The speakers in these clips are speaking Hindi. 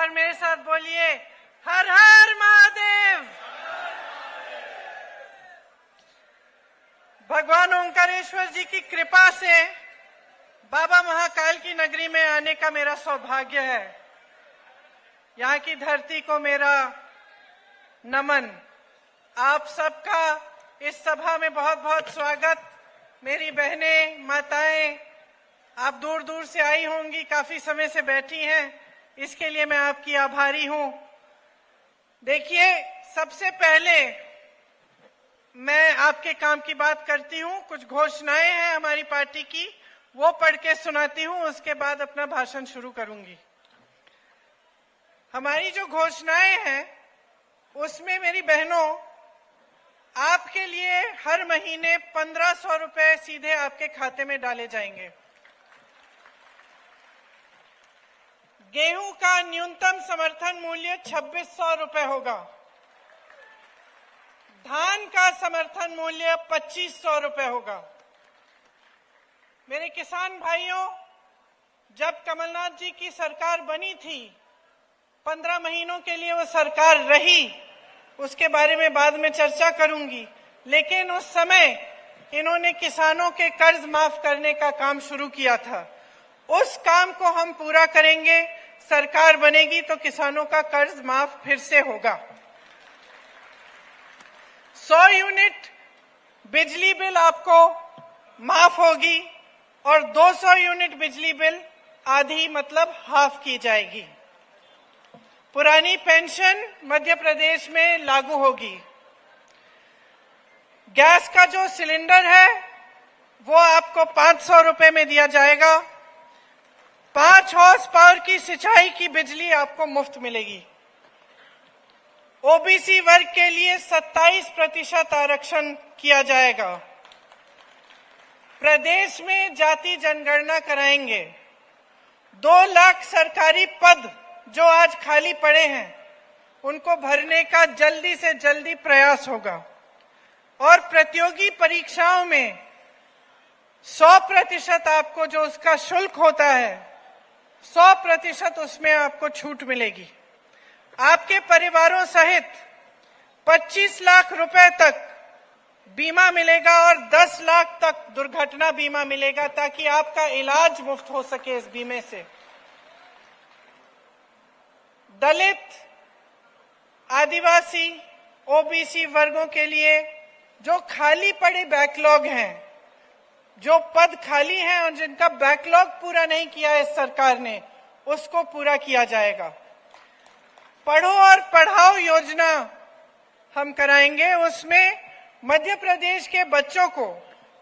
पर मेरे साथ बोलिए, हर हर महादेव। भगवान ओंकारेश्वर जी की कृपा से बाबा महाकाल की नगरी में आने का मेरा सौभाग्य है। यहाँ की धरती को मेरा नमन। आप सबका इस सभा में बहुत बहुत स्वागत। मेरी बहनें, माताएं, आप दूर दूर से आई होंगी, काफी समय से बैठी हैं, इसके लिए मैं आपकी आभारी हूं। देखिए, सबसे पहले मैं आपके काम की बात करती हूं। कुछ घोषणाएं हैं हमारी पार्टी की, वो पढ़ के सुनाती हूं, उसके बाद अपना भाषण शुरू करूंगी। हमारी जो घोषणाएं हैं उसमें मेरी बहनों, आपके लिए हर महीने 1500 रुपए सीधे आपके खाते में डाले जाएंगे। गेहूं का न्यूनतम समर्थन मूल्य 2600 रुपए होगा। धान का समर्थन मूल्य 2500 रुपए होगा। मेरे किसान भाइयों, जब कमलनाथ जी की सरकार बनी थी, 15 महीनों के लिए वो सरकार रही, उसके बारे में बाद में चर्चा करूंगी, लेकिन उस समय इन्होंने किसानों के कर्ज माफ करने का काम शुरू किया था। उस काम को हम पूरा करेंगे। सरकार बनेगी तो किसानों का कर्ज माफ फिर से होगा। 100 यूनिट बिजली बिल आपको माफ होगी और 200 यूनिट बिजली बिल आधी मतलब हाफ की जाएगी। पुरानी पेंशन मध्य प्रदेश में लागू होगी। गैस का जो सिलेंडर है वो आपको 500 रुपए में दिया जाएगा। 5 हॉर्स पावर की सिंचाई की बिजली आपको मुफ्त मिलेगी। ओबीसी वर्ग के लिए 27% आरक्षण किया जाएगा। प्रदेश में जाति जनगणना कराएंगे। 2 लाख सरकारी पद जो आज खाली पड़े हैं, उनको भरने का जल्दी से जल्दी प्रयास होगा। और प्रतियोगी परीक्षाओं में 100% आपको जो उसका शुल्क होता है, 100% उसमें आपको छूट मिलेगी। आपके परिवारों सहित 25 लाख रुपए तक बीमा मिलेगा और 10 लाख तक दुर्घटना बीमा मिलेगा, ताकि आपका इलाज मुफ्त हो सके इस बीमे से। दलित, आदिवासी, ओबीसी वर्गों के लिए जो खाली पड़े बैकलॉग हैं, जो पद खाली हैं और जिनका बैकलॉग पूरा नहीं किया है इस सरकार ने, उसको पूरा किया जाएगा। पढ़ो और पढ़ाओ योजना हम कराएंगे। उसमें मध्य प्रदेश के बच्चों को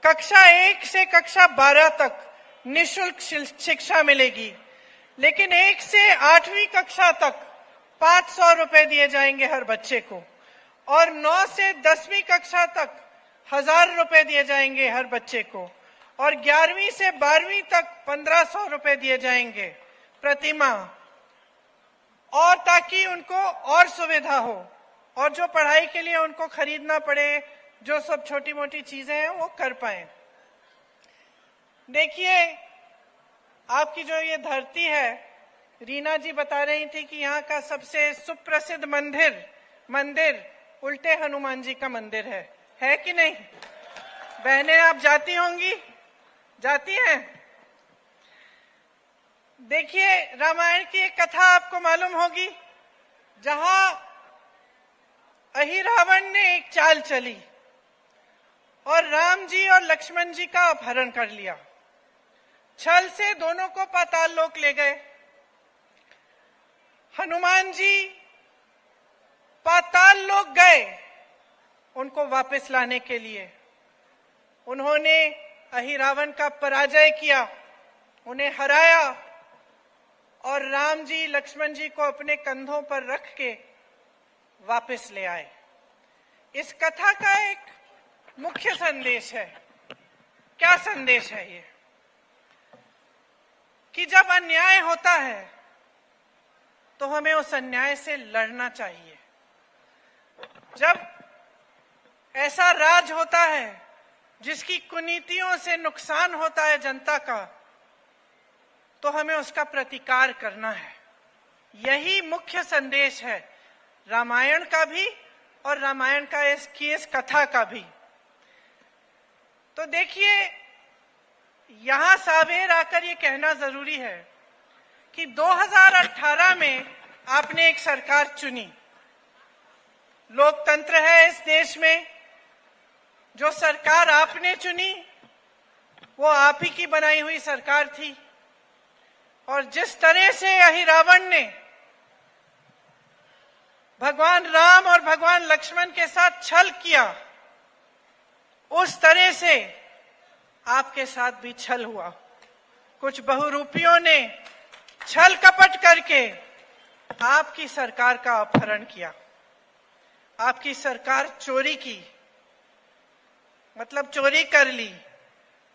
कक्षा 1 से कक्षा 12 तक निःशुल्क शिक्षा मिलेगी, लेकिन 1 से 8वीं कक्षा तक 500 रुपए दिए जाएंगे हर बच्चे को, और 9 से 10वीं कक्षा तक 1000 रुपए दिए जाएंगे हर बच्चे को, और 11वीं से 12वीं तक 1500 रुपए दिए जाएंगे प्रति माह, और ताकि उनको और सुविधा हो और जो पढ़ाई के लिए उनको खरीदना पड़े, जो सब छोटी मोटी चीजें हैं, वो कर पाए। देखिए, आपकी जो ये धरती है, रीना जी बता रही थी कि यहाँ का सबसे सुप्रसिद्ध मंदिर उल्टे हनुमान जी का मंदिर है कि नहीं? बहनें, आप जाती होंगी, जाती हैं? देखिए, रामायण की एक कथा आपको मालूम होगी, जहां अहिरावण ने एक चाल चली और राम जी और लक्ष्मण जी का अपहरण कर लिया। छल से दोनों को पाताल लोक ले गए। हनुमान जी पाताल लोक गए उनको वापस लाने के लिए। उन्होंने अहिरावण का पराजय किया, उन्हें हराया, और राम जी लक्ष्मण जी को अपने कंधों पर रख के वापस ले आए। इस कथा का एक मुख्य संदेश है। क्या संदेश है ये? कि जब अन्याय होता है तो हमें उस अन्याय से लड़ना चाहिए। जब ऐसा राज होता है जिसकी कुनीतियों से नुकसान होता है जनता का, तो हमें उसका प्रतिकार करना है। यही मुख्य संदेश है रामायण का भी और रामायण का इस कथा का भी। तो देखिए, यहां सावेर आकर ये कहना जरूरी है कि 2018 में आपने एक सरकार चुनी। लोकतंत्र है इस देश में। जो सरकार आपने चुनी वो आप ही की बनाई हुई सरकार थी। और जिस तरह से अहिरावण ने भगवान राम और भगवान लक्ष्मण के साथ छल किया, उस तरह से आपके साथ भी छल हुआ। कुछ बहुरूपियों ने छल कपट करके आपकी सरकार का अपहरण किया, आपकी सरकार चोरी की, मतलब चोरी कर ली,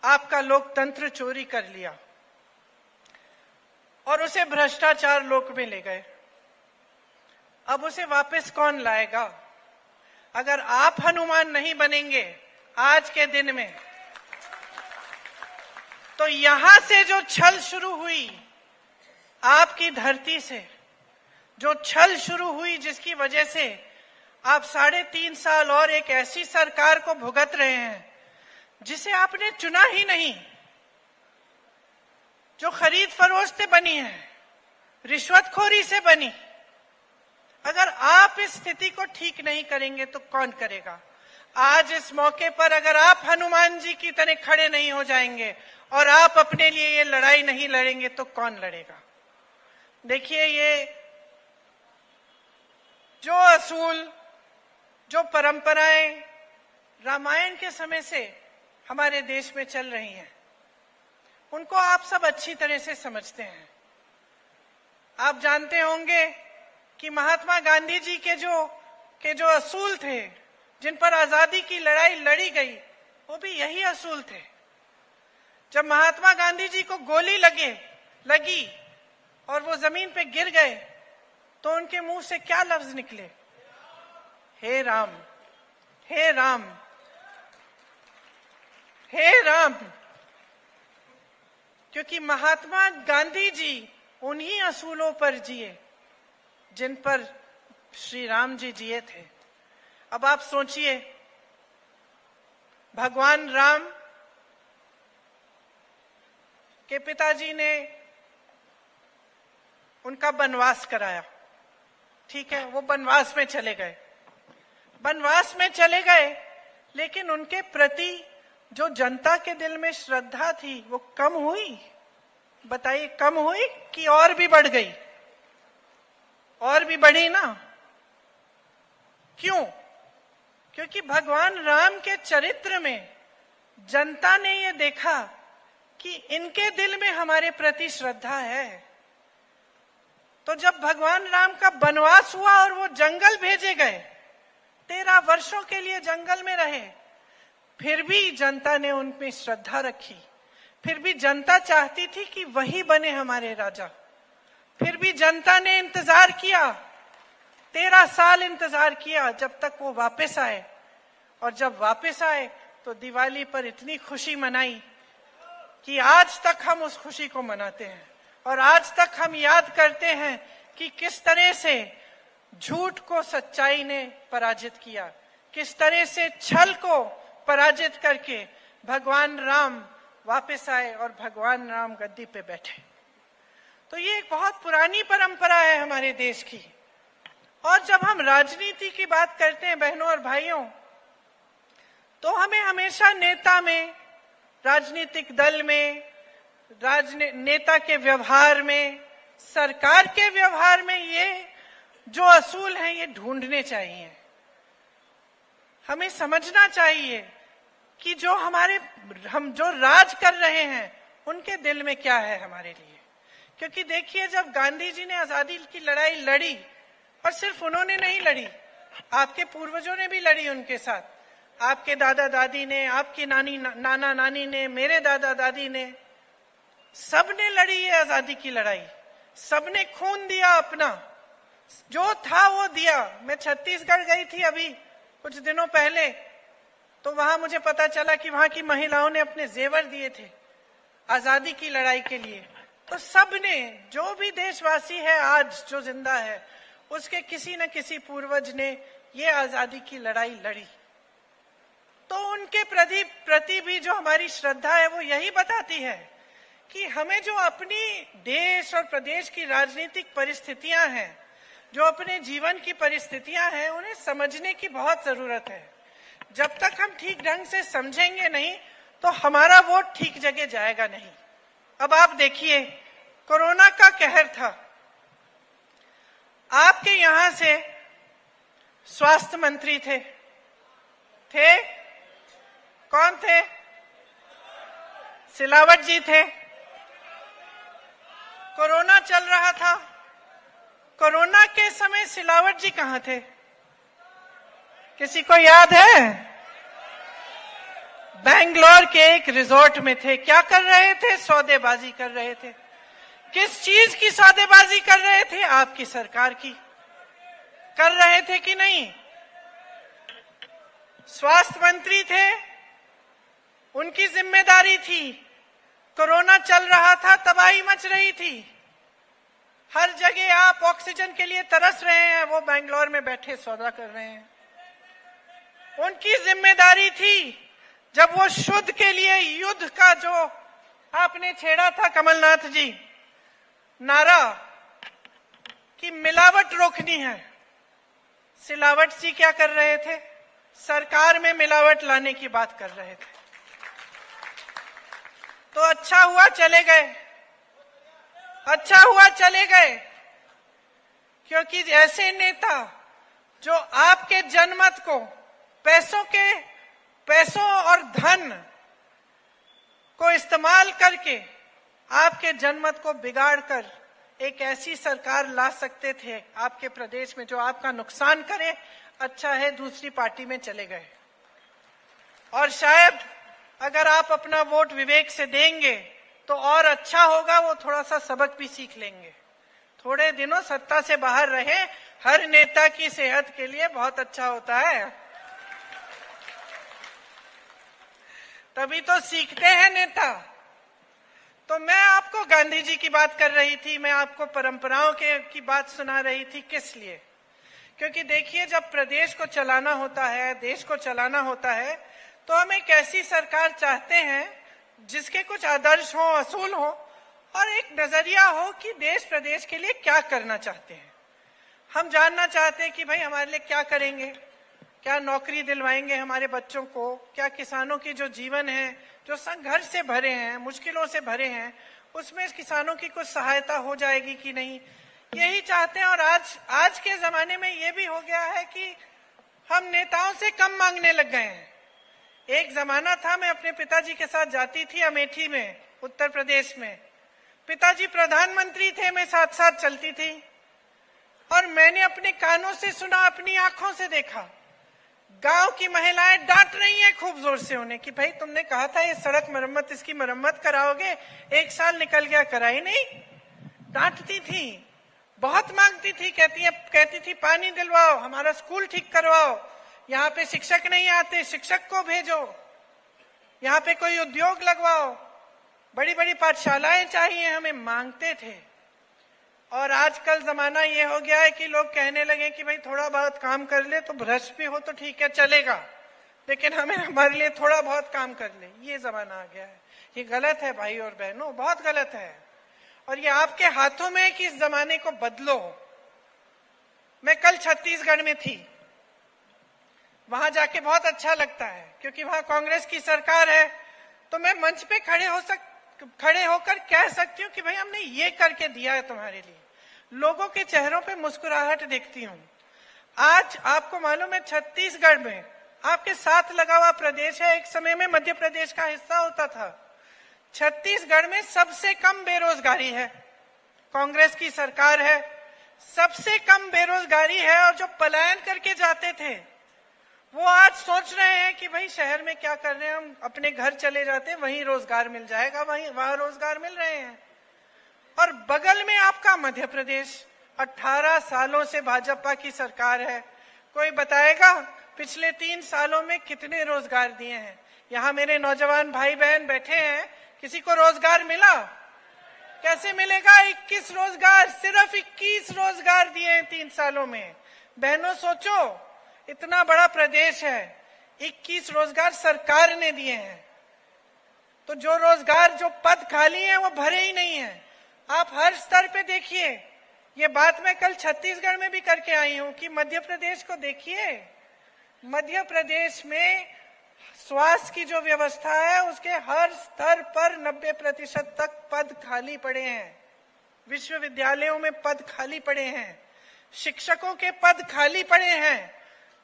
आपका लोकतंत्र चोरी कर लिया और उसे भ्रष्टाचार लोक में ले गए। अब उसे वापस कौन लाएगा? अगर आप हनुमान नहीं बनेंगे आज के दिन में, तो यहां से जो छल शुरू हुई, आपकी धरती से जो छल शुरू हुई, जिसकी वजह से आप 3.5 साल और एक ऐसी सरकार को भुगत रहे हैं जिसे आपने चुना ही नहीं, जो खरीद फरोख्त से बनी है, रिश्वतखोरी से बनी। अगर आप इस स्थिति को ठीक नहीं करेंगे तो कौन करेगा? आज इस मौके पर अगर आप हनुमान जी की तरह खड़े नहीं हो जाएंगे और आप अपने लिए ये लड़ाई नहीं लड़ेंगे तो कौन लड़ेगा? देखिए, ये जो असूल, जो परंपराएं रामायण के समय से हमारे देश में चल रही हैं, उनको आप सब अच्छी तरह से समझते हैं। आप जानते होंगे कि महात्मा गांधी जी के जो असूल थे, जिन पर आजादी की लड़ाई लड़ी गई, वो भी यही असूल थे। जब महात्मा गांधी जी को गोली लगी और वो जमीन पे गिर गए, तो उनके मुंह से क्या लफ्ज निकले? हे राम, हे राम, हे राम। क्योंकि महात्मा गांधी जी उन्हीं असूलों पर जिए जिन पर श्री राम जी जिए थे। अब आप सोचिए, भगवान राम के पिताजी ने उनका वनवास कराया, ठीक है, वो वनवास में चले गए, वनवास में चले गए, लेकिन उनके प्रति जो जनता के दिल में श्रद्धा थी वो कम हुई? बताइए, कम हुई कि और भी बढ़ गई? और भी बढ़ी ना। क्यों? क्योंकि भगवान राम के चरित्र में जनता ने ये देखा कि इनके दिल में हमारे प्रति श्रद्धा है। तो जब भगवान राम का वनवास हुआ और वो जंगल भेजे गए, 13 वर्षों के लिए जंगल में रहे, फिर भी जनता ने उनमें श्रद्धा रखी। फिर भी जनता चाहती थी कि वही बने हमारे राजा। फिर भी जनता ने इंतजार किया, 13 साल इंतजार किया, जब तक वो वापस आए। और जब वापस आए तो दिवाली पर इतनी खुशी मनाई कि आज तक हम उस खुशी को मनाते हैं। और आज तक हम याद करते हैं कि किस तरह से झूठ को सच्चाई ने पराजित किया, किस तरह से छल को पराजित करके भगवान राम वापस आए और भगवान राम गद्दी पे बैठे। तो ये एक बहुत पुरानी परंपरा है हमारे देश की। और जब हम राजनीति की बात करते हैं बहनों और भाइयों, तो हमें हमेशा नेता में, राजनीतिक दल में, नेता के व्यवहार में, सरकार के व्यवहार में ये जो असूल हैं ये ढूंढने चाहिए। हमें समझना चाहिए कि हम जो राज कर रहे हैं उनके दिल में क्या है हमारे लिए। क्योंकि देखिए, जब गांधी जी ने आजादी की लड़ाई लड़ी, और सिर्फ उन्होंने नहीं लड़ी, आपके पूर्वजों ने भी लड़ी उनके साथ, आपके दादा दादी ने, आपकी नाना नानी ने, मेरे दादा दादी ने, सबने लड़ी है आजादी की लड़ाई। सबने खून दिया अपना, जो था वो दिया। मैं छत्तीसगढ़ गई थी अभी कुछ दिनों पहले, तो वहां मुझे पता चला कि वहां की महिलाओं ने अपने जेवर दिए थे आजादी की लड़ाई के लिए। तो सबने, जो भी देशवासी है आज जो जिंदा है, उसके किसी न किसी पूर्वज ने ये आजादी की लड़ाई लड़ी। तो उनके प्रति भी जो हमारी श्रद्धा है वो यही बताती है कि हमें जो अपनी देश और प्रदेश की राजनीतिक परिस्थितियां हैं, जो अपने जीवन की परिस्थितियां हैं, उन्हें समझने की बहुत जरूरत है। जब तक हम ठीक ढंग से समझेंगे नहीं तो हमारा वोट ठीक जगह जाएगा नहीं। अब आप देखिए, कोरोना का कहर था, आपके यहां से स्वास्थ्य मंत्री थे कौन थे? सिलावट जी थे। कोरोना चल रहा था, कोरोना के समय सिलावट जी कहां थे? किसी को याद है? बेंगलोर के एक रिजॉर्ट में थे। क्या कर रहे थे? सौदेबाजी कर रहे थे। किस चीज की सौदेबाजी कर रहे थे? आपकी सरकार की। कर रहे थे कि नहीं? स्वास्थ्य मंत्री थे, उनकी जिम्मेदारी थी। कोरोना चल रहा था, तबाही मच रही थी, हर जगह आप ऑक्सीजन के लिए तरस रहे हैं, वो बेंगलोर में बैठे सौदा कर रहे हैं। उनकी जिम्मेदारी थी। जब वो शुद्ध के लिए युद्ध का जो आपने छेड़ा था कमलनाथ जी, नारा कि मिलावट रोकनी है, सिलावट जी क्या कर रहे थे? सरकार में मिलावट लाने की बात कर रहे थे। तो अच्छा हुआ चले गए, अच्छा हुआ चले गए, क्योंकि ऐसे नेता जो आपके जनमत को पैसों और धन को इस्तेमाल करके आपके जनमत को बिगाड़कर एक ऐसी सरकार ला सकते थे आपके प्रदेश में जो आपका नुकसान करे, अच्छा है दूसरी पार्टी में चले गए। और शायद अगर आप अपना वोट विवेक से देंगे तो और अच्छा होगा, वो थोड़ा सा सबक भी सीख लेंगे। थोड़े दिनों सत्ता से बाहर रहे, हर नेता की सेहत के लिए बहुत अच्छा होता है, तभी तो सीखते हैं नेता। तो मैं आपको गांधी जी की बात कर रही थी, मैं आपको परंपराओं की बात सुना रही थी। किस लिए? क्योंकि देखिए, जब प्रदेश को चलाना होता है, देश को चलाना होता है, तो हम एक ऐसी सरकार चाहते हैं जिसके कुछ आदर्श हो, असूल हो और एक नजरिया हो कि देश प्रदेश के लिए क्या करना चाहते हैं। हम जानना चाहते हैं कि भाई हमारे लिए क्या करेंगे, क्या नौकरी दिलवाएंगे हमारे बच्चों को, क्या किसानों की जो जीवन है, जो संघर्ष से भरे हैं, मुश्किलों से भरे हैं, उसमें किसानों की कुछ सहायता हो जाएगी कि नहीं, यही चाहते हैं। और आज के जमाने में ये भी हो गया है कि हम नेताओं से कम मांगने लग गए हैं। एक जमाना था, मैं अपने पिताजी के साथ जाती थी अमेठी में, उत्तर प्रदेश में। पिताजी प्रधानमंत्री थे, मैं साथ साथ चलती थी और मैंने अपने कानों से सुना, अपनी आंखों से देखा, गांव की महिलाएं डांट रही हैं खूब जोर से उन्हें कि भाई तुमने कहा था ये सड़क मरम्मत, इसकी मरम्मत कराओगे, 1 साल निकल गया, कराई नहीं। डांटती थी, बहुत मांगती थी, कहती थी पानी दिलवाओ, हमारा स्कूल ठीक करवाओ, यहाँ पे शिक्षक नहीं आते, शिक्षक को भेजो, यहाँ पे कोई उद्योग लगवाओ, बड़ी बड़ी पाठशालाएं चाहिए हमें, मांगते थे। और आजकल जमाना ये हो गया है कि लोग कहने लगे कि भाई थोड़ा बहुत काम कर ले तो भ्रष्ट भी हो तो ठीक है चलेगा, लेकिन हमारे लिए थोड़ा बहुत काम कर ले, ये जमाना आ गया है। ये गलत है भाई और बहनों, बहुत गलत है। और ये आपके हाथों में है कि इस जमाने को बदलो। मैं कल छत्तीसगढ़ में थी, वहां जाके बहुत अच्छा लगता है क्योंकि वहां कांग्रेस की सरकार है, तो मैं मंच पे खड़े होकर कह सकती हूँ कि भाई हमने ये करके दिया है तुम्हारे लिए। लोगों के चेहरों पे मुस्कुराहट देखती हूँ। आज आपको मालूम है, छत्तीसगढ़ में आपके साथ लगा हुआ प्रदेश है, एक समय में मध्य प्रदेश का हिस्सा होता था। छत्तीसगढ़ में सबसे कम बेरोजगारी है, कांग्रेस की सरकार है, सबसे कम बेरोजगारी है। और जो पलायन करके जाते थे वो आज सोच रहे हैं कि भाई शहर में क्या कर रहे हैं, हम अपने घर चले जाते हैं, वहीं रोजगार मिल जाएगा, वहां रोजगार मिल रहे हैं। और बगल में आपका मध्य प्रदेश, 18 सालों से भाजपा की सरकार है। कोई बताएगा पिछले 3 सालों में कितने रोजगार दिए हैं? यहाँ मेरे नौजवान भाई बहन बैठे हैं, किसी को रोजगार मिला? कैसे मिलेगा? 21 रोजगार, सिर्फ 21 रोजगार दिए हैं 3 सालों में। बहनों सोचो, इतना बड़ा प्रदेश है, 21 रोजगार सरकार ने दिए हैं। तो जो रोजगार, जो पद खाली हैं वो भरे ही नहीं हैं। आप हर स्तर पे देखिए। ये बात मैं कल छत्तीसगढ़ में भी करके आई हूं कि मध्य प्रदेश को देखिए। मध्य प्रदेश में स्वास्थ्य की जो व्यवस्था है उसके हर स्तर पर 90% तक पद खाली पड़े हैं। विश्वविद्यालयों में पद खाली पड़े हैं, शिक्षकों के पद खाली पड़े हैं,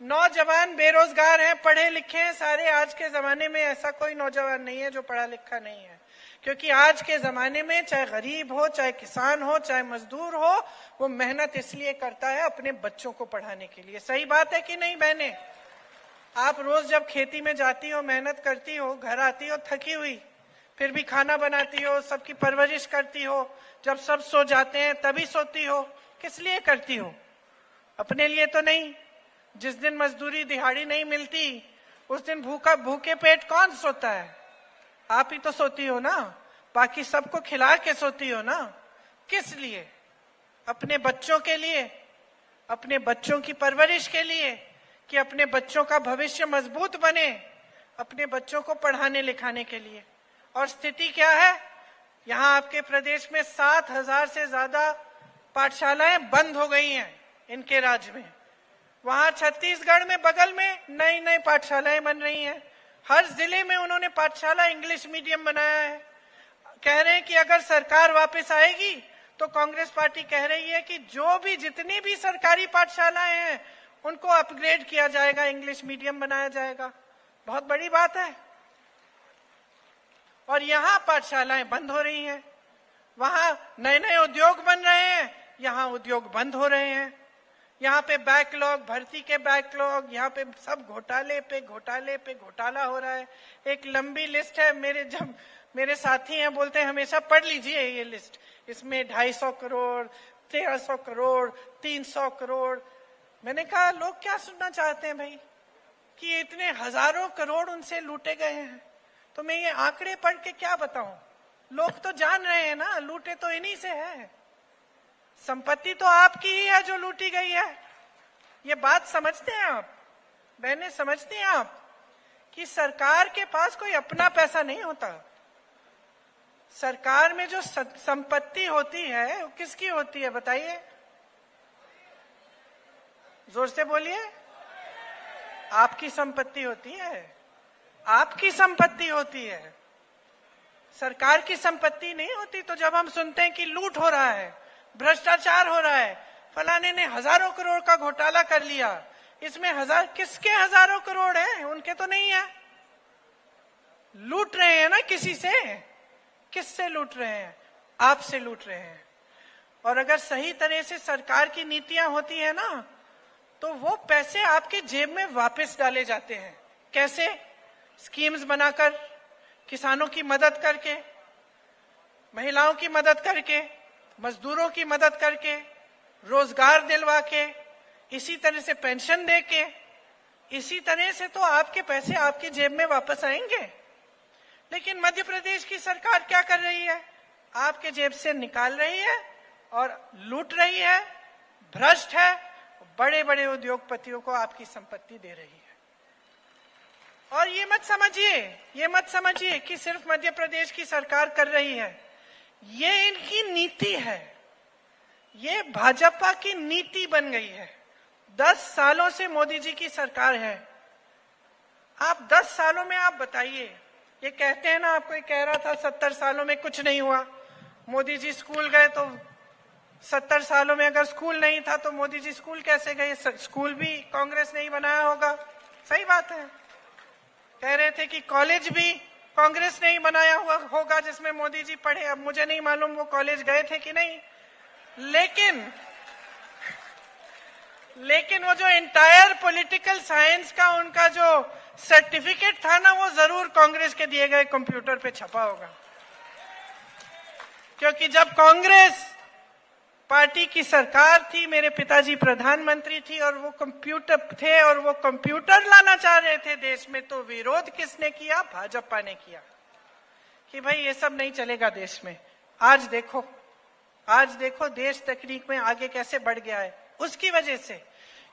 नौजवान बेरोजगार हैं, पढ़े लिखे हैं सारे। आज के जमाने में ऐसा कोई नौजवान नहीं है जो पढ़ा लिखा नहीं है, क्योंकि आज के जमाने में चाहे गरीब हो, चाहे किसान हो, चाहे मजदूर हो, वो मेहनत इसलिए करता है अपने बच्चों को पढ़ाने के लिए। सही बात है कि नहीं बहनें? आप रोज जब खेती में जाती हो, मेहनत करती हो, घर आती हो थकी हुई, फिर भी खाना बनाती हो, सबकी परवरिश करती हो, जब सब सो जाते हैं तभी सोती हो। किस लिए करती हो? अपने लिए तो नहीं। जिस दिन मजदूरी दिहाड़ी नहीं मिलती उस दिन भूखे पेट कौन सोता है? आप ही तो सोती हो ना, बाकी सबको खिला के सोती हो ना। किस लिए? अपने बच्चों के लिए, अपने बच्चों की परवरिश के लिए, कि अपने बच्चों का भविष्य मजबूत बने, अपने बच्चों को पढ़ाने लिखाने के लिए। और स्थिति क्या है? यहाँ आपके प्रदेश में 7,000 से ज्यादा पाठशालाएं बंद हो गई हैं इनके राज्य में। वहां छत्तीसगढ़ में बगल में नई नई पाठशालाएं बन रही हैं। हर जिले में उन्होंने पाठशाला इंग्लिश मीडियम बनाया है। कह रहे हैं कि अगर सरकार वापस आएगी तो कांग्रेस पार्टी कह रही है कि जो भी जितनी भी सरकारी पाठशालाएं हैं उनको अपग्रेड किया जाएगा, इंग्लिश मीडियम बनाया जाएगा। बहुत बड़ी बात है। और यहाँ पाठशालाएं बंद हो रही हैं, वहां नए नए उद्योग बन रहे हैं, यहाँ उद्योग बंद हो रहे हैं। यहाँ पे बैकलॉग, भर्ती के बैकलॉग, यहाँ पे सब घोटाले पे घोटाले पे घोटाला हो रहा है। एक लंबी लिस्ट है। मेरे साथी हैं बोलते हैं हमेशा पढ़ लीजिए ये लिस्ट, इसमें 250 करोड़, 1300 करोड़, 300 करोड़। मैंने कहा लोग क्या सुनना चाहते हैं भाई, कि इतने हजारों करोड़ उनसे लूटे गए हैं। तो मैं ये आंकड़े पढ़ के क्या बताऊं? लोग तो जान रहे हैं ना, लूटे तो इन्हीं से है। संपत्ति तो आपकी ही है जो लूटी गई है। ये बात समझते हैं आप बहनें? समझते हैं आप कि सरकार के पास कोई अपना पैसा नहीं होता। सरकार में जो संपत्ति होती है वो किसकी होती है बताइए? जोर से बोलिए। आपकी संपत्ति होती है, आपकी संपत्ति होती है, सरकार की संपत्ति नहीं होती। तो जब हम सुनते हैं कि लूट हो रहा है, भ्रष्टाचार हो रहा है, फलाने ने हजारों करोड़ का घोटाला कर लिया, इसमें किसके हजारों करोड़ हैं? उनके तो नहीं है। लूट रहे हैं ना किसी से। किससे लूट रहे हैं? आपसे लूट रहे हैं। और अगर सही तरह से सरकार की नीतियां होती है ना, तो वो पैसे आपके जेब में वापस डाले जाते हैं। कैसे? स्कीम्स बनाकर, किसानों की मदद करके, महिलाओं की मदद करके, मजदूरों की मदद करके, रोजगार दिलवा के, इसी तरह से पेंशन दे के, इसी तरह से तो आपके पैसे आपकी जेब में वापस आएंगे। लेकिन मध्य प्रदेश की सरकार क्या कर रही है? आपके जेब से निकाल रही है और लूट रही है, भ्रष्ट है, बड़े बड़े उद्योगपतियों को आपकी संपत्ति दे रही है। और ये मत समझिए कि सिर्फ मध्य प्रदेश की सरकार कर रही है। ये इनकी नीति है, ये भाजपा की नीति बन गई है। 10 सालों से मोदी जी की सरकार है। आप 10 सालों में आप बताइए, ये कहते हैं ना, आपको कह रहा था 70 सालों में कुछ नहीं हुआ। मोदी जी स्कूल गए तो 70 सालों में अगर स्कूल नहीं था तो मोदी जी स्कूल कैसे गए? स्कूल भी कांग्रेस ने ही बनाया होगा। सही बात है। कह रहे थे कि कॉलेज भी कांग्रेस ने ही बनाया हुआ होगा जिसमें मोदी जी पढ़े। अब मुझे नहीं मालूम वो कॉलेज गए थे कि नहीं, लेकिन वो जो एंटायर पॉलिटिकल साइंस का उनका जो सर्टिफिकेट था ना, वो जरूर कांग्रेस के दिए गए कंप्यूटर पे छपा होगा। क्योंकि जब कांग्रेस पार्टी की सरकार थी, मेरे पिताजी प्रधानमंत्री थी और वो कंप्यूटर थे और वो कंप्यूटर लाना चाह रहे थे देश में, तो विरोध किसने किया? भाजपा ने किया कि भाई ये सब नहीं चलेगा देश में, आज देखो देश तकनीक में आगे कैसे बढ़ गया है, उसकी वजह से।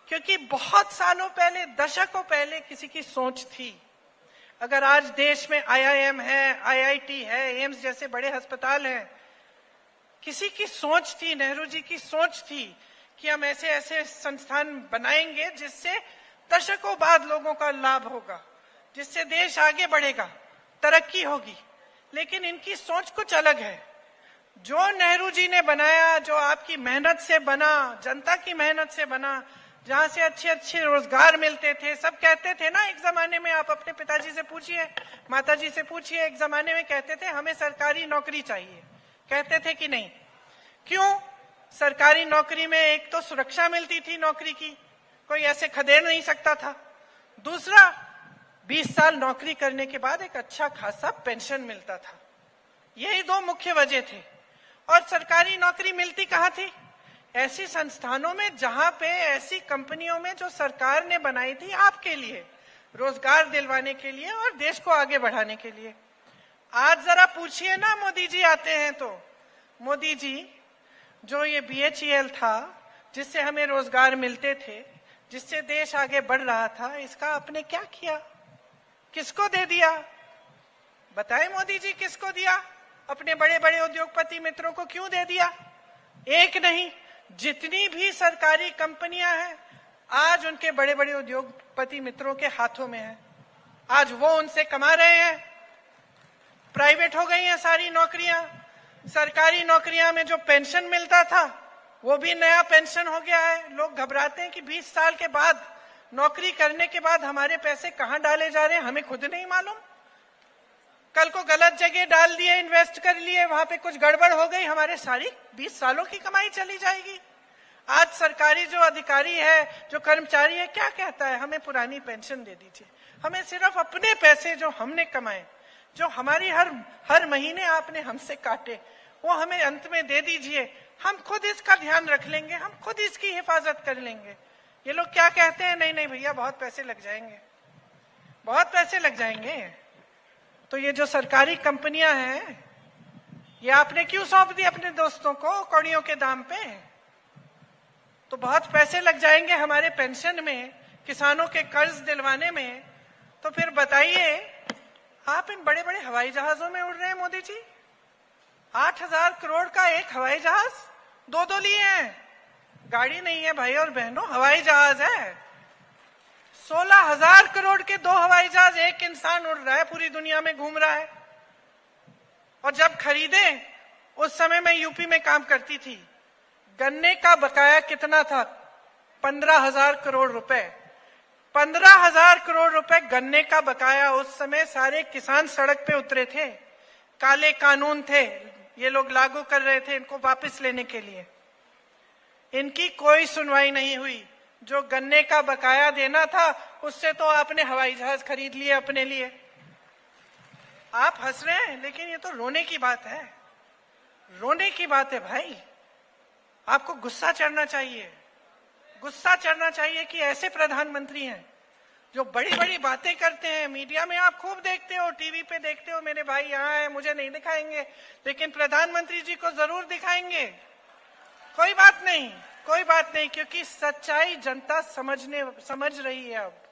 क्योंकि बहुत सालों पहले, दशकों पहले किसी की सोच थी। अगर आज देश में IIM है, IIT है, एम्स जैसे बड़े अस्पताल हैं, किसी की सोच थी, नेहरू जी की सोच थी कि हम ऐसे ऐसे संस्थान बनाएंगे जिससे दशकों बाद लोगों का लाभ होगा, जिससे देश आगे बढ़ेगा, तरक्की होगी। लेकिन इनकी सोच कुछ अलग है। जो नेहरू जी ने बनाया, जो आपकी मेहनत से बना, जनता की मेहनत से बना, जहां से अच्छे अच्छे रोजगार मिलते थे, सब कहते थे ना एक जमाने में, आप अपने पिताजी से पूछिए, माताजी से पूछिए, एक जमाने में कहते थे हमें सरकारी नौकरी चाहिए। कहते थे कि नहीं? क्यों? सरकारी नौकरी में एक तो सुरक्षा मिलती थी नौकरी की, कोई ऐसे खदेड़ नहीं सकता था। दूसरा, 20 साल नौकरी करने के बाद एक अच्छा खासा पेंशन मिलता था। यही दो मुख्य वजह थे। और सरकारी नौकरी मिलती कहाँ थी? ऐसी संस्थानों में जहां पे, ऐसी कंपनियों में जो सरकार ने बनाई थी आपके लिए, रोजगार दिलवाने के लिए और देश को आगे बढ़ाने के लिए। आज जरा पूछिए ना, मोदी जी आते हैं तो, मोदी जी जो ये BHEL था, जिससे हमें रोजगार मिलते थे, जिससे देश आगे बढ़ रहा था, इसका आपने क्या किया? किसको दे दिया? बताएं मोदी जी, किसको दिया? अपने बड़े बड़े उद्योगपति मित्रों को क्यों दे दिया? एक नहीं, जितनी भी सरकारी कंपनियां हैं आज उनके बड़े बड़े उद्योगपति मित्रों के हाथों में है। आज वो उनसे कमा रहे हैं। प्राइवेट हो गई हैं सारी नौकरियां। सरकारी नौकरियां में जो पेंशन मिलता था वो भी नया पेंशन हो गया है। लोग घबराते हैं कि 20 साल के बाद, नौकरी करने के बाद हमारे पैसे कहां डाले जा रहे हैं, हमें खुद नहीं मालूम। कल को गलत जगह डाल दिए, इन्वेस्ट कर लिए, वहां पे कुछ गड़बड़ हो गई, हमारे सारी 20 सालों की कमाई चली जाएगी। आज सरकारी जो अधिकारी है, जो कर्मचारी है, क्या कहता है? हमें पुरानी पेंशन दे दीजिए, हमें सिर्फ अपने पैसे जो हमने कमाए, जो हमारी हर महीने आपने हमसे काटे, वो हमें अंत में दे दीजिए, हम खुद इसका ध्यान रख लेंगे, हम खुद इसकी हिफाजत कर लेंगे। ये लोग क्या कहते हैं? नहीं नहीं भैया, बहुत पैसे लग जाएंगे, बहुत पैसे लग जाएंगे। तो ये जो सरकारी कंपनियां हैं, ये आपने क्यों सौंप दी अपने दोस्तों को कौड़ियों के दाम पे? तो बहुत पैसे लग जाएंगे हमारे पेंशन में, किसानों के कर्ज दिलवाने में। तो फिर बताइए, आप इन बड़े बड़े हवाई जहाजों में उड़ रहे हैं मोदी जी। 8,000 करोड़ का एक हवाई जहाज, दो लिए हैं। गाड़ी नहीं है भाई और बहनों, हवाई जहाज है। 16,000 करोड़ के 2 हवाई जहाज एक इंसान उड़ रहा है, पूरी दुनिया में घूम रहा है। और जब खरीदे, उस समय मैं यूपी में काम करती थी, गन्ने का बकाया कितना था? 15,000 करोड़ रुपए। 15,000 करोड़ रुपए गन्ने का बकाया। उस समय सारे किसान सड़क पे उतरे थे। काले कानून थे, ये लोग लागू कर रहे थे इनको वापस लेने के लिए। इनकी कोई सुनवाई नहीं हुई। जो गन्ने का बकाया देना था, उससे तो आपने हवाई जहाज खरीद लिए अपने लिए। आप हंस रहे हैं, लेकिन ये तो रोने की बात है, रोने की बात है भाई। आपको गुस्सा चढ़ना चाहिए, गुस्सा चढ़ना चाहिए कि ऐसे प्रधानमंत्री हैं जो बड़ी बड़ी बातें करते हैं। मीडिया में आप खूब देखते हो, टीवी पे देखते हो, मेरे भाई यहाँ हैं, मुझे नहीं दिखाएंगे, लेकिन प्रधानमंत्री जी को जरूर दिखाएंगे। कोई बात नहीं, कोई बात नहीं, क्योंकि सच्चाई जनता समझ रही है अब।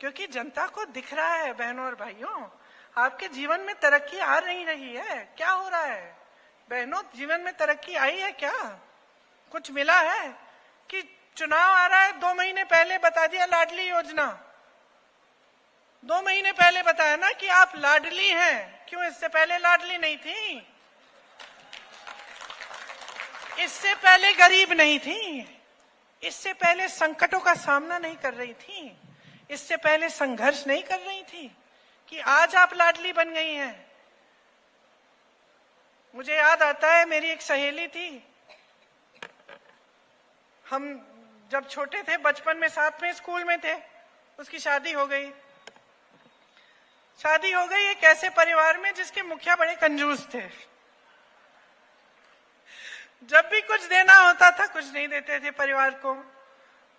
क्योंकि जनता को दिख रहा है बहनों और भाइयों, आपके जीवन में तरक्की आ नहीं रही है। क्या हो रहा है बहनों? जीवन में तरक्की आई है क्या? कुछ मिला है? कि चुनाव आ रहा है, 2 महीने पहले बता दिया लाडली योजना। 2 महीने पहले बताया ना कि आप लाडली हैं। क्यों इससे पहले लाडली नहीं थी? इससे पहले गरीब नहीं थी, इससे पहले संकटों का सामना नहीं कर रही थी, इससे पहले संघर्ष नहीं कर रही थी, कि आज आप लाडली बन गई हैं। मुझे याद आता है, मेरी एक सहेली थी, हम जब छोटे थे, बचपन में साथ में स्कूल में थे, उसकी शादी हो गई। शादी हो गई एक ऐसे परिवार में जिसके मुखिया बड़े कंजूस थे। जब भी कुछ देना होता था, कुछ नहीं देते थे परिवार को।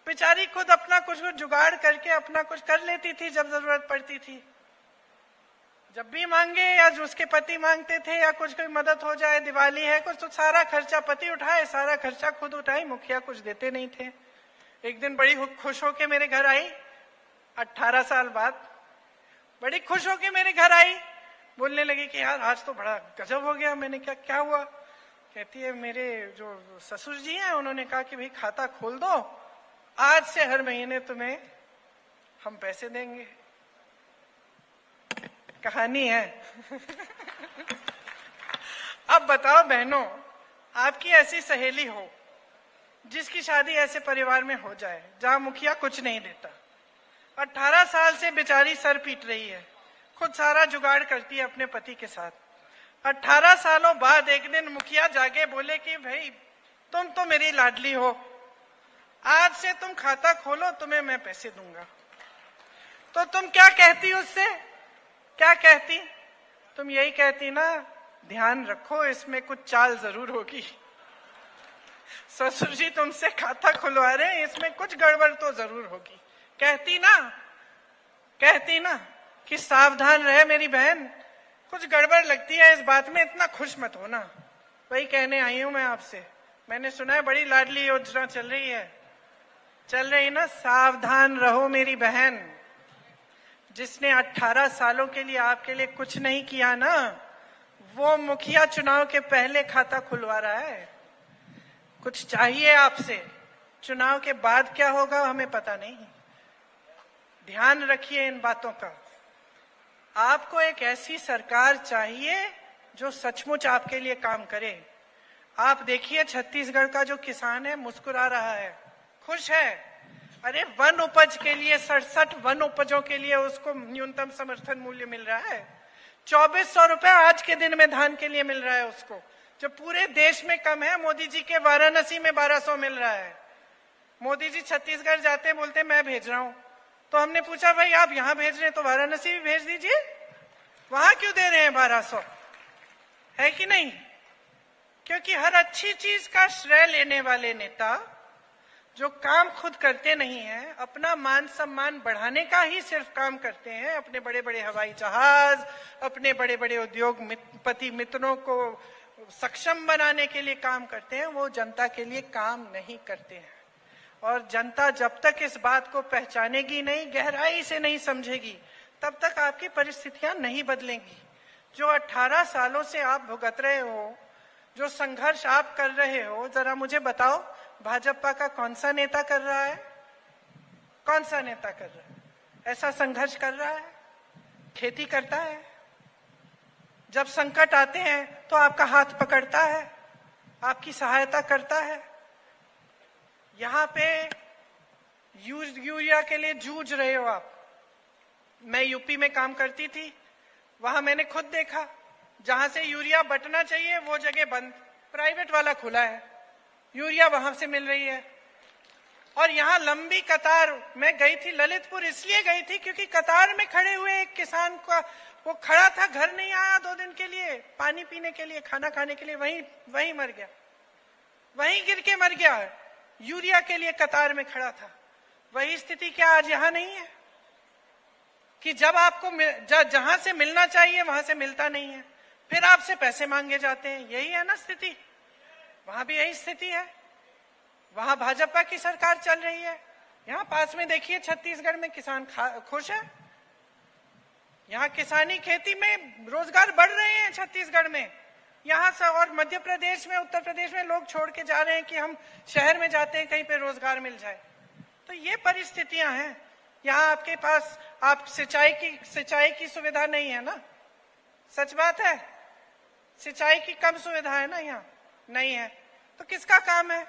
बेचारी खुद अपना कुछ जुगाड़ करके अपना कुछ कर लेती थी जब जरूरत पड़ती थी। जब भी मांगे या जो उसके पति मांगते थे या कुछ कोई मदद हो जाए, दिवाली है कुछ, तो सारा खर्चा पति उठाए, सारा खर्चा खुद उठाए, मुखिया कुछ देते नहीं थे। एक दिन बड़ी खुश होके मेरे घर आई, 18 साल बाद बड़ी खुश होके मेरे घर आई, बोलने लगी कि यार आज तो बड़ा गजब हो गया। मैंने क्या हुआ? कहती है मेरे जो ससुर जी हैं उन्होंने कहा कि भाई खाता खोल दो, आज से हर महीने तुम्हें हम पैसे देंगे। कहानी है। अब बताओ बहनों, आपकी ऐसी सहेली हो जिसकी शादी ऐसे परिवार में हो जाए जहां मुखिया कुछ नहीं देता, 18 साल से बेचारी सर पीट रही है, खुद सारा जुगाड़ करती है अपने पति के साथ। 18 सालों बाद एक दिन मुखिया जागे, बोले कि भाई तुम तो मेरी लाडली हो, आज से तुम खाता खोलो, तुम्हें मैं पैसे दूंगा। तो तुम क्या कहती उससे? क्या कहती? तुम यही कहती ना, ध्यान रखो इसमें कुछ चाल जरूर होगी, ससुर जी तुमसे खाता खुलवा रहे हैं, इसमें कुछ गड़बड़ तो जरूर होगी। कहती ना, कहती ना कि सावधान रहे मेरी बहन, कुछ गड़बड़ लगती है इस बात में, इतना खुश मत होना। वही कहने आई हूं मैं आपसे। मैंने सुना है बड़ी लाडली योजना चल रही है, चल रही ना, सावधान रहो मेरी बहन। जिसने 18 सालों के लिए आपके लिए कुछ नहीं किया ना, वो मुखिया चुनाव के पहले खाता खुलवा रहा है। कुछ चाहिए आपसे, चुनाव के बाद क्या होगा हमें पता नहीं। ध्यान रखिए इन बातों का। आपको एक ऐसी सरकार चाहिए जो सचमुच आपके लिए काम करे। आप देखिए छत्तीसगढ़ का जो किसान है मुस्कुरा रहा है, खुश है। अरे वन उपज के लिए 67 वन उपजों के लिए उसको न्यूनतम समर्थन मूल्य मिल रहा है। 2400 रुपए आज के दिन में धान के लिए मिल रहा है उसको, जो पूरे देश में कम है। मोदी जी के वाराणसी में 1200 मिल रहा है। मोदी जी छत्तीसगढ़ जाते बोलते मैं भेज रहा हूं, तो हमने पूछा भाई आप यहां भेज रहे हैं तो वाराणसी भी भेज दीजिए, वहां क्यों दे रहे हैं 1200? है कि नहीं? क्योंकि हर अच्छी चीज का श्रेय लेने वाले नेता जो काम खुद करते नहीं है, अपना मान सम्मान बढ़ाने का ही सिर्फ काम करते हैं, अपने बड़े बड़े हवाई जहाज, अपने बड़े बड़े उद्योगपति मित्रों को सक्षम बनाने के लिए काम करते हैं, वो जनता के लिए काम नहीं करते हैं। और जनता जब तक इस बात को पहचानेगी नहीं, गहराई से नहीं समझेगी, तब तक आपकी परिस्थितियां नहीं बदलेंगी। जो 18 सालों से आप भुगत रहे हो, जो संघर्ष आप कर रहे हो, जरा मुझे बताओ भाजपा का कौन सा नेता कर रहा है? कौन सा नेता कर रहा है ऐसा संघर्ष कर रहा है? खेती करता है, जब संकट आते हैं तो आपका हाथ पकड़ता है, आपकी सहायता करता है। यहां पे यूरिया के लिए जूझ रहे हो आप। मैं यूपी में काम करती थी, वहां मैंने खुद देखा, जहां से यूरिया बटना चाहिए वो जगह बंद, प्राइवेट वाला खुला है, यूरिया वहां से मिल रही है। और यहाँ लंबी कतार, मैं गई थी ललितपुर, इसलिए गई थी क्योंकि कतार में खड़े हुए एक किसान का, वो खड़ा था, घर नहीं आया 2 दिन के लिए, पानी पीने के लिए, खाना खाने के लिए, वहीं मर गया, वहीं गिर के मर गया। यूरिया के लिए कतार में खड़ा था। वही स्थिति क्या आज यहाँ नहीं है कि जब आपको जहां से मिलना चाहिए वहां से मिलता नहीं है, फिर आपसे पैसे मांगे जाते हैं। यही है ना स्थिति, वहां भी यही स्थिति है। वहां भाजपा की सरकार चल रही है, यहाँ पास में देखिए छत्तीसगढ़ में किसान खुश है। यहाँ किसानी खेती में रोजगार बढ़ रहे हैं छत्तीसगढ़ में। यहाँ से और मध्य प्रदेश में, उत्तर प्रदेश में लोग छोड़ के जा रहे हैं कि हम शहर में जाते हैं कहीं पे रोजगार मिल जाए। तो ये परिस्थितियां हैं। यहाँ आपके पास आप सिंचाई की सुविधा नहीं है ना, सच बात है, सिंचाई की कम सुविधा है ना, यहाँ नहीं है। तो किसका काम है?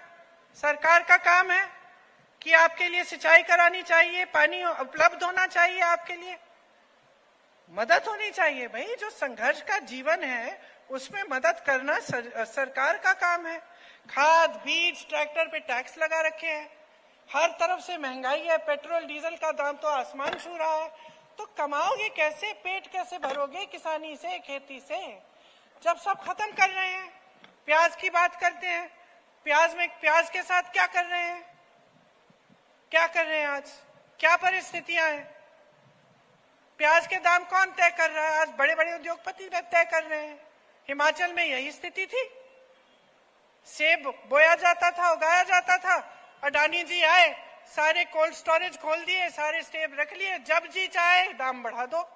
सरकार का काम है कि आपके लिए सिंचाई करानी चाहिए, पानी उपलब्ध होना चाहिए, आपके लिए मदद होनी चाहिए। भाई जो संघर्ष का जीवन है उसमें मदद करना सरकार का काम है। खाद, बीज, ट्रैक्टर पे टैक्स लगा रखे हैं, हर तरफ से महंगाई है, पेट्रोल डीजल का दाम तो आसमान छू रहा है। तो कमाओगे कैसे, पेट कैसे भरोगे किसानी से, खेती से, जब सब खत्म कर रहे हैं? प्याज की बात करते हैं, प्याज के साथ क्या कर रहे हैं, क्या कर रहे हैं आज, क्या परिस्थितियां हैं? प्याज के दाम कौन तय कर रहा है? आज बड़े बड़े उद्योगपति तय कर रहे हैं। हिमाचल में यही स्थिति थी, सेब बोया जाता था, उगाया जाता था, अडानी जी आए, सारे कोल्ड स्टोरेज खोल दिए, सारे सेब रख लिए, जब जी चाहे दाम बढ़ा दो,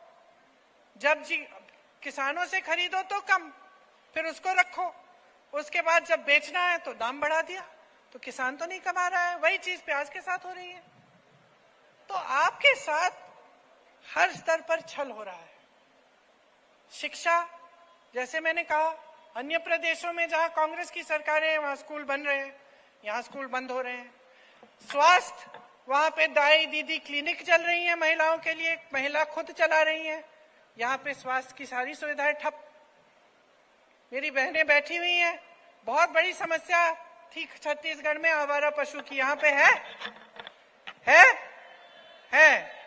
जब जी किसानों से खरीदो तो कम, फिर उसको रखो, उसके बाद जब बेचना है तो दाम बढ़ा दिया। तो किसान तो नहीं कमा रहा है। वही चीज प्याज के साथ हो रही है। तो आपके साथ हर स्तर पर छल हो रहा है। शिक्षा, जैसे मैंने कहा, अन्य प्रदेशों में जहां कांग्रेस की सरकार है वहां स्कूल बन रहे हैं, यहां स्कूल बंद हो रहे हैं। स्वास्थ्य, वहां पे दाई दीदी क्लिनिक चल रही है महिलाओं के लिए, महिला खुद चला रही है, यहाँ पे स्वास्थ्य की सारी सुविधाएं ठप। मेरी बहनें बैठी हुई हैं, बहुत बड़ी समस्या थी छत्तीसगढ़ में आवारा पशु की, यहाँ पे है।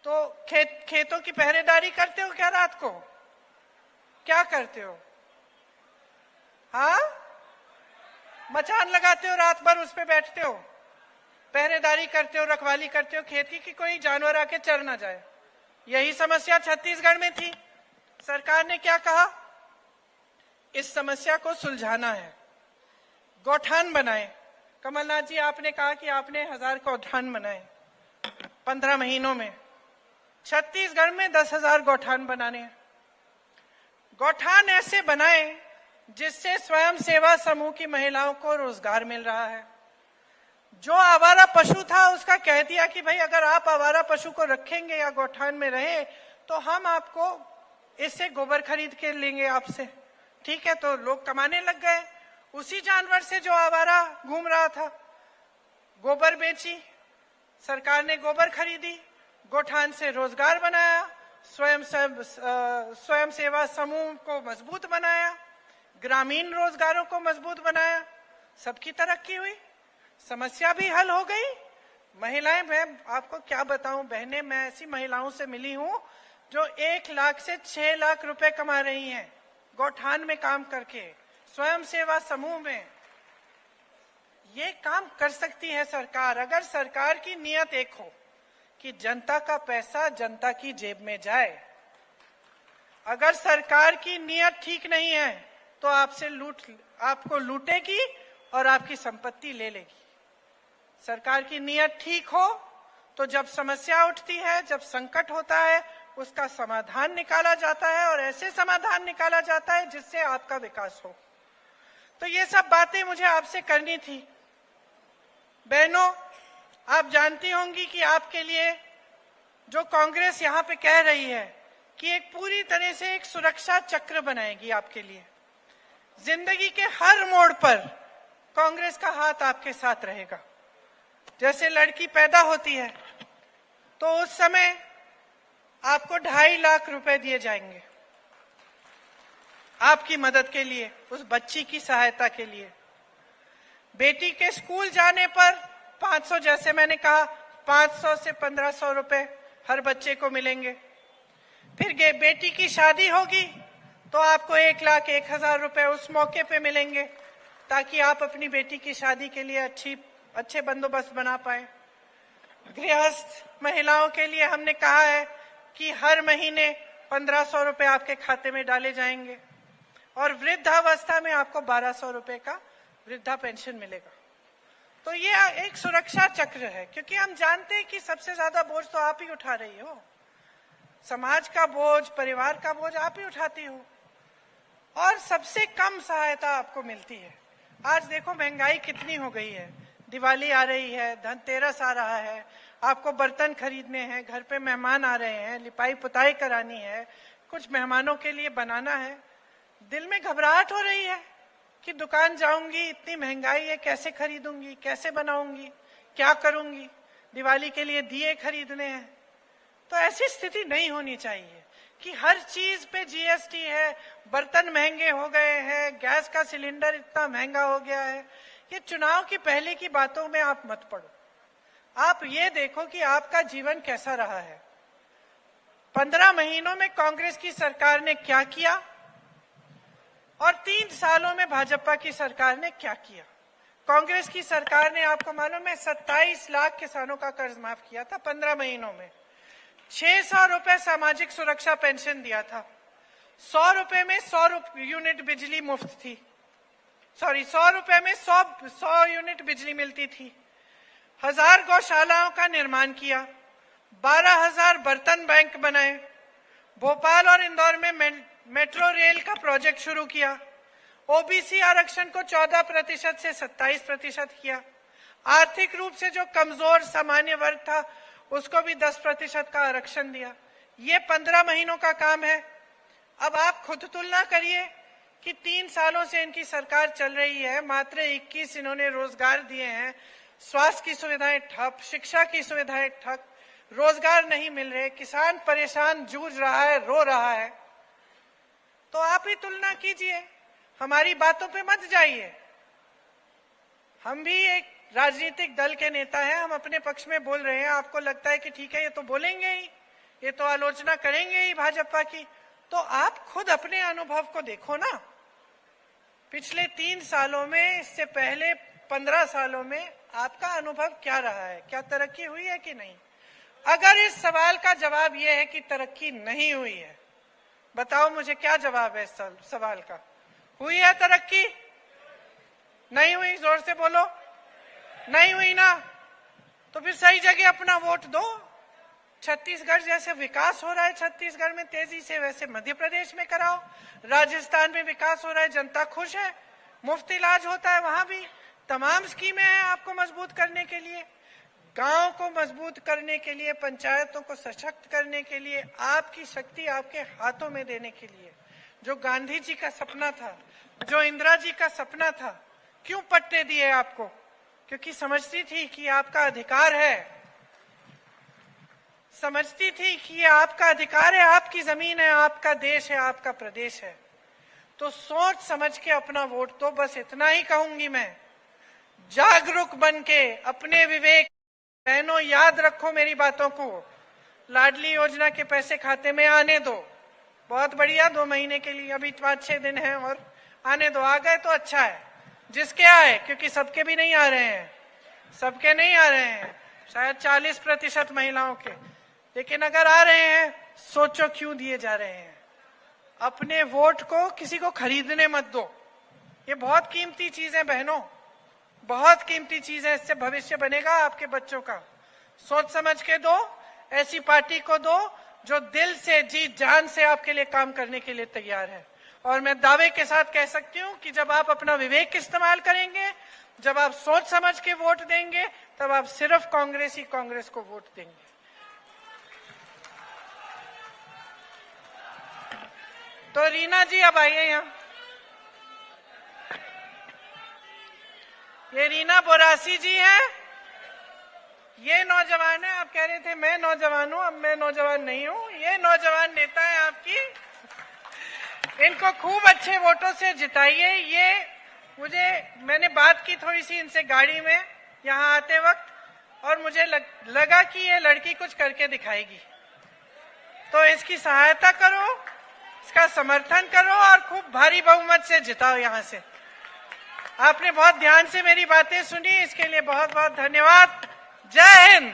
तो खेतों की पहरेदारी करते हो क्या रात को? क्या करते हो? हाँ, मचान लगाते हो, रात भर उस पे बैठते हो, पहरेदारी करते हो, रखवाली करते हो खेत की कि कोई जानवर आके चर ना जाए। यही समस्या छत्तीसगढ़ में थी। सरकार ने क्या कहा? इस समस्या को सुलझाना है, गौठान बनाए। कमलनाथ जी, आपने कहा कि आपने 1000 गौठान बनाए 15 महीनों में। छत्तीसगढ़ में 10,000 गौठान बनाने हैं। गौठान ऐसे बनाए जिससे स्वयं सेवा समूह की महिलाओं को रोजगार मिल रहा है। जो आवारा पशु था उसका कह दिया कि भाई अगर आप आवारा पशु को रखेंगे या गौठान में रहे तो हम आपको इससे गोबर खरीद के लेंगे आपसे। ठीक है, तो लोग कमाने लग गए। उसी जानवर से जो आवारा घूम रहा था, गोबर बेची, सरकार ने गोबर खरीदी, गौठान से रोजगार बनाया, स्वयं सेवा समूह को मजबूत बनाया, ग्रामीण रोजगारों को मजबूत बनाया, सबकी तरक्की हुई, समस्या भी हल हो गई। महिलाएं, मैं आपको क्या बताऊं बहनें, मैं ऐसी महिलाओं से मिली हूं जो 1 लाख से 6 लाख रुपए कमा रही हैं गौठान में काम करके, स्वयं सेवा समूह में। ये काम कर सकती है सरकार, अगर सरकार की नियत एक हो कि जनता का पैसा जनता की जेब में जाए। अगर सरकार की नियत ठीक नहीं है तो आपको लूटेगी और आपकी संपत्ति ले लेगी। सरकार की नियत ठीक हो तो जब समस्या उठती है, जब संकट होता है, उसका समाधान निकाला जाता है और ऐसे समाधान निकाला जाता है जिससे आपका विकास हो। तो ये सब बातें मुझे आपसे करनी थी। बहनों, आप जानती होंगी कि आपके लिए जो कांग्रेस यहाँ पे कह रही है कि एक पूरी तरह से एक सुरक्षा चक्र बनाएगी आपके लिए, जिंदगी के हर मोड़ पर कांग्रेस का हाथ आपके साथ रहेगा। जैसे लड़की पैदा होती है तो उस समय आपको 2.5 लाख रुपए दिए जाएंगे आपकी मदद के लिए, उस बच्ची की सहायता के लिए। बेटी के स्कूल जाने पर 500, जैसे मैंने कहा, 500 से 1500 रुपए हर बच्चे को मिलेंगे। फिर बेटी की शादी होगी तो आपको 1,01,000 रुपए उस मौके पे मिलेंगे, ताकि आप अपनी बेटी की शादी के लिए अच्छे बंदोबस्त बना पाए। गृहस्थ महिलाओं के लिए हमने कहा है कि हर महीने 1500 रुपए आपके खाते में डाले जाएंगे और वृद्धावस्था में आपको 1200 रुपए का वृद्धा पेंशन मिलेगा। तो ये एक सुरक्षा चक्र है, क्योंकि हम जानते हैं कि सबसे ज्यादा बोझ तो आप ही उठा रही हो, समाज का बोझ, परिवार का बोझ आप ही उठाती हो, और सबसे कम सहायता आपको मिलती है। आज देखो महंगाई कितनी हो गई है, दिवाली आ रही है, धनतेरस आ रहा है, आपको बर्तन खरीदने हैं, घर पे मेहमान आ रहे हैं, लिपाई पुताई करानी है, कुछ मेहमानों के लिए बनाना है। दिल में घबराहट हो रही है कि दुकान जाऊंगी, इतनी महंगाई है, कैसे खरीदूंगी, कैसे बनाऊंगी, क्या करूंगी, दिवाली के लिए दिए खरीदने हैं। तो ऐसी स्थिति नहीं होनी चाहिए कि हर चीज पे जीएसटी है, बर्तन महंगे हो गए हैं, गैस का सिलेंडर इतना महंगा हो गया है। ये चुनाव की पहले की बातों में आप मत पड़ो। आप ये देखो कि आपका जीवन कैसा रहा है। 15 महीनों में कांग्रेस की सरकार ने क्या किया और 3 सालों में भाजपा की सरकार ने क्या किया। कांग्रेस की सरकार ने, आपको मालूम है, 27 लाख किसानों का कर्ज माफ किया था 15 महीनों में। 600 रुपए सामाजिक सुरक्षा पेंशन दिया था। 100 रुपए में 100 यूनिट बिजली मुफ्त थी। 100 रुपए में 100 यूनिट बिजली मिलती थी। 1000 गौशालाओं का निर्माण किया। 12,000 बर्तन बैंक बनाए। भोपाल और इंदौर में मेट्रो रेल का प्रोजेक्ट शुरू किया। ओबीसी आरक्षण को 14% से 27% किया। आर्थिक रूप से जो कमजोर सामान्य वर्ग था उसको भी 10% का आरक्षण दिया। ये 15 महीनों का काम है। अब आप खुद तुलना करिए कि 3 सालों से इनकी सरकार चल रही है, मात्र 21 इन्होंने रोजगार दिए हैं। स्वास्थ्य की सुविधाएं ठप, शिक्षा की सुविधाएं ठप, रोजगार नहीं मिल रहे, किसान परेशान, जूझ रहा है, रो रहा है। तो आप ही तुलना कीजिए, हमारी बातों पे मत जाइए। हम भी एक राजनीतिक दल के नेता हैं, हम अपने पक्ष में बोल रहे हैं। आपको लगता है कि ठीक है, ये तो बोलेंगे ही, ये तो आलोचना करेंगे ही भाजपा की, तो आप खुद अपने अनुभव को देखो ना। पिछले 3 सालों में, इससे पहले 15 सालों में आपका अनुभव क्या रहा है? क्या तरक्की हुई है कि नहीं? अगर इस सवाल का जवाब यह है कि तरक्की नहीं हुई है, बताओ मुझे क्या जवाब है इस सवाल का? हुई है तरक्की? नहीं हुई? जोर से बोलो। नहीं हुई ना? तो फिर सही जगह अपना वोट दो। छत्तीसगढ़ जैसे विकास हो रहा है छत्तीसगढ़ में तेजी से, वैसे मध्य प्रदेश में कराओ। राजस्थान में विकास हो रहा है, जनता खुश है, मुफ्त इलाज होता है वहां भी। तमाम स्कीमें हैं आपको मजबूत करने के लिए, गांव को मजबूत करने के लिए, पंचायतों को सशक्त करने के लिए, आपकी शक्ति आपके हाथों में देने के लिए। जो गांधी जी का सपना था, जो इंदिरा जी का सपना था, क्यों पट्टे दिए आपको? क्योंकि समझती थी कि आपका अधिकार है, समझती थी कि ये आपका अधिकार है, आपकी जमीन है, आपका देश है, आपका प्रदेश है। तो सोच समझ के अपना वोट दो, बस इतना ही कहूंगी मैं। जागरूक बन के अपने विवेक, बहनों याद रखो मेरी बातों को। लाडली योजना के पैसे खाते में आने दो, बहुत बढ़िया, 2 महीने के लिए, अभी 5-6 दिन है और आने दो। आ गए तो अच्छा है, जिसके आए, क्योंकि सबके भी नहीं आ रहे हैं, सबके नहीं आ रहे हैं, शायद 40% महिलाओं के, लेकिन अगर आ रहे हैं, सोचो क्यों दिए जा रहे हैं। अपने वोट को किसी को खरीदने मत दो, ये बहुत कीमती चीज है बहनों, बहुत कीमती चीज है। इससे भविष्य बनेगा आपके बच्चों का। सोच समझ के दो, ऐसी पार्टी को दो जो दिल से, जी जान से आपके लिए काम करने के लिए तैयार है। और मैं दावे के साथ कह सकती हूं कि जब आप अपना विवेक इस्तेमाल करेंगे, जब आप सोच समझ के वोट देंगे, तब आप सिर्फ कांग्रेस को वोट देंगे। तो रीना जी अब आइए यहाँ। ये रीना बोरासी जी है, ये नौजवान है। आप कह रहे थे मैं नौजवान हूं, अब मैं नौजवान नहीं हूं, ये नौजवान नेता है आपकी। इनको खूब अच्छे वोटों से जिताइए। ये मैंने बात की थोड़ी सी इनसे गाड़ी में यहाँ आते वक्त, और मुझे लगा कि ये लड़की कुछ करके दिखाएगी, तो इसकी सहायता करो, इसका समर्थन करो और खूब भारी बहुमत से जिताओ यहाँ से। आपने बहुत ध्यान से मेरी बातें सुनी, इसके लिए बहुत बहुत धन्यवाद। जय हिंद।